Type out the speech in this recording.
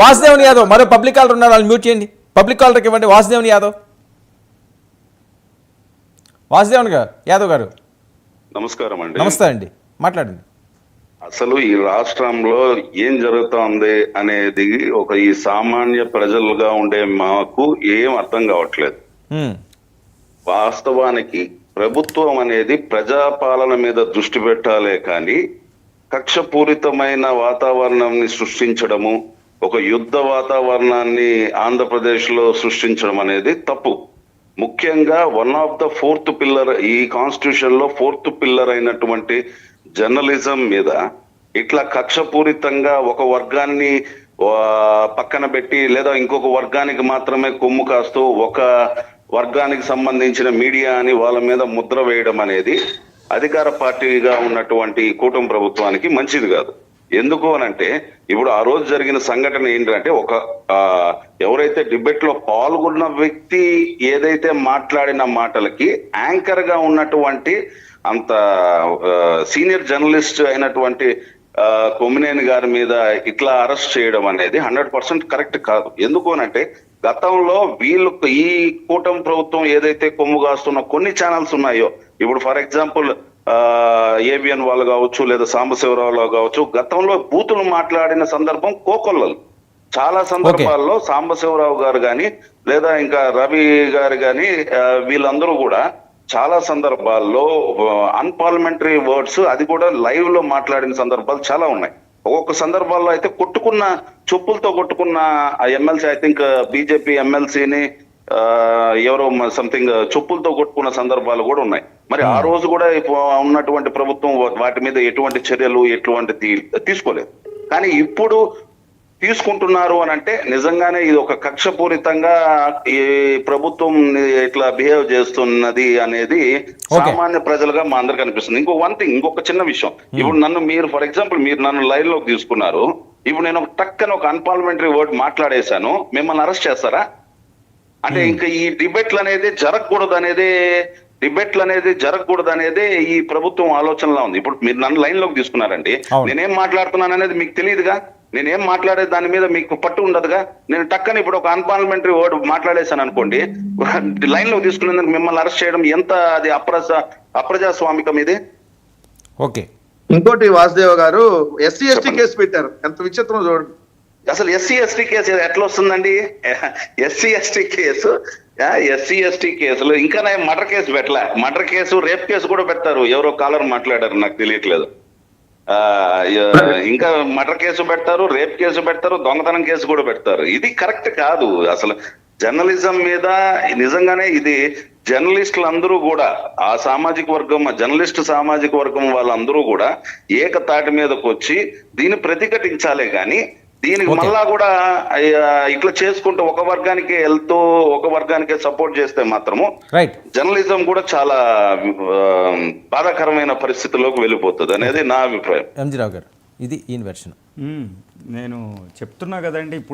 వాసుదేవన్ యాదవ్ మరో public caller ఉన్నారు, వాళ్ళు మ్యూట్ చేయండి. పబ్లిక్ కాలర్కి ఇవ్వండి. వాసుదేవన్ యాదవ్, వాసుదేవన్ గారు, యాదవ్ గారు నమస్కారం అండి. నమస్తే అండి, మాట్లాడండి. అసలు ఈ రాష్ట్రంలో ఏం జరుగుతోంది అనేది ఈ సామాన్య ప్రజలుగా ఉండే మాకు ఏం అర్థం కావట్లేదు. వాస్తవానికి ప్రభుత్వం అనేది ప్రజాపాలన మీద దృష్టి పెట్టాలే కానీ కక్షపూరితమైన వాతావరణాన్ని సృష్టించడము, ఒక యుద్ధ వాతావరణాన్ని ఆంధ్రప్రదేశ్ లో సృష్టించడం అనేది తప్పు. ముఖ్యంగా one of the fourth pillar, ఈ కాన్స్టిట్యూషన్ లో ఫోర్త్ పిల్లర్ అయినటువంటి జర్నలిజం మీద ఇట్లా కక్షపూరితంగా ఒక వర్గాన్ని పక్కన పెట్టి లేదా ఇంకొక వర్గానికి మాత్రమే కొమ్ము కాస్తూ ఒక వర్గానికి సంబంధించిన మీడియా అని వాళ్ళ మీద ముద్ర వేయడం అనేది అధికార పార్టీగా ఉన్నటువంటి కూటమి ప్రభుత్వానికి మంచిది కాదు. ఎందుకు అనంటే ఇప్పుడు ఆ రోజు జరిగిన సంఘటన ఏంటంటే ఎవరైతే డిబేట్ లో పాల్గొన్న వ్యక్తి ఏదైతే మాట్లాడిన మాటలకి యాంకర్ గా ఉన్నటువంటి అంత సీనియర్ జర్నలిస్ట్ అయినటువంటి కొమ్మినేని గారి మీద ఇట్లా అరెస్ట్ చేయడం అనేది 100% కరెక్ట్ కాదు. ఎందుకు అనంటే గతంలో వీళ్ళు ఈ కూటమి ప్రభుత్వం ఏదైతే కొమ్ము కాస్తున్న కొన్ని ఛానల్స్ ఉన్నాయో, ఇప్పుడు ఫర్ ఎగ్జాంపుల్ ఏబిఎన్ వాళ్ళు కావచ్చు లేదా సాంబశివరావు కావచ్చు, గతంలో బూతులు మాట్లాడిన సందర్భం కోకొల్లలు. చాలా సందర్భాల్లో సాంబశివరావు గారు కానీ లేదా ఇంకా రవి గారు కానీ వీళ్ళందరూ కూడా చాలా సందర్భాల్లో అన్పార్లమెంటరీ వర్డ్స్ అది కూడా లైవ్ లో మాట్లాడిన సందర్భాలు చాలా ఉన్నాయి. ఒక్కొక్క సందర్భాల్లో అయితే చెప్పులతో కొట్టుకున్న ఎమ్మెల్సీ, ఐ థింక్ బీజేపీ ఎమ్మెల్సీని ఎవరో సంథింగ్ చెప్పులతో కొట్టుకున్న సందర్భాలు కూడా ఉన్నాయి. మరి ఆ రోజు కూడా ఉన్నటువంటి ప్రభుత్వం వాటి మీద ఎటువంటి చర్యలు తీసుకోలేదు. కానీ ఇప్పుడు తీసుకుంటున్నారు అని అంటే నిజంగానే ఇది ఒక కక్షపూరితంగా ఈ ప్రభుత్వం ఇట్లా బిహేవ్ చేస్తున్నది అనేది సామాన్య ప్రజలుగా మా అందరికి అనిపిస్తుంది. ఇంకొక చిన్న విషయం, ఇప్పుడు మీరు ఫర్ ఎగ్జాంపుల్ మీరు నన్ను లైన్ లోకి తీసుకున్నారు, ఇప్పుడు నేను ఒక అన్పార్లమెంటరీ వర్డ్ మాట్లాడేశాను, మిమ్మల్ని అరెస్ట్ చేస్తారా? అంటే ఇంకా ఈ డిబేట్లు అనేది జరగకూడదు అనేది ఈ ప్రభుత్వం ఆలోచనలో ఉంది. ఇప్పుడు మీరు నన్ను లైన్ లోకి తీసుకున్నారండి, నేనేం మాట్లాడుతున్నాను అనేది మీకు తెలియదుగా, నేనేం మాట్లాడే దాని మీద మీకు పట్టు ఉండదుగా. నేను టక్కని ఇప్పుడు ఒక అన్పార్లమెంటరీ వర్డ్ మాట్లాడేశాను అనుకోండి, లైన్ లో తీసుకునేందుకు మిమ్మల్ని అరెస్ట్ చేయడం ఎంత అది అప్రజాస్వామికం ఇది. ఓకే, ఇంకోటి వాసుదేవ గారు ఎస్సీ ఎస్టీ కేసు పెట్టారు, ఎంత విచిత్రం చూడండి. అసలు ఎస్సీ ఎస్టీ కేసు ఎట్లా వస్తుందండి? ఎస్సీ ఎస్టీ కేసులు ఇంకా మర్డర్ కేసు పెట్టలే. మర్డర్ కేసు, రేప్ కేసు కూడా పెడతారు. ఎవరో కాలర్ మాట్లాడారు, నాకు తెలియట్లేదు. ఇంకా మర్డర్ కేసు పెడతారు, రేప్ కేసు పెడతారు, దొంగతనం కేసు కూడా పెడతారు. ఇది కరెక్ట్ కాదు. అసలు జర్నలిజం మీద నిజంగానే ఇది జర్నలిస్టులందరూ కూడా ఆ జర్నలిస్ట్ సామాజిక వర్గం వాళ్ళందరూ కూడా ఏకతాటి మీదకి వచ్చి దీన్ని ప్రతిఘటించాలే గాని దీనికి మళ్ళా కూడా ఇట్లా చేసుకుంటూ ఒక వర్గానికి వెళ్తూ ఒక వర్గానికి సపోర్ట్ చేస్తే మాత్రము జర్నలిజం కూడా చాలా బాధాకరమైన పరిస్థితుల్లోకి వెళ్ళిపోతుంది అనేది నా అభిప్రాయం. ఎంజీ రావు గారు, ఇది ఈయన వెర్షన్. నేను చెప్తున్నా కదండి. ఇప్పుడు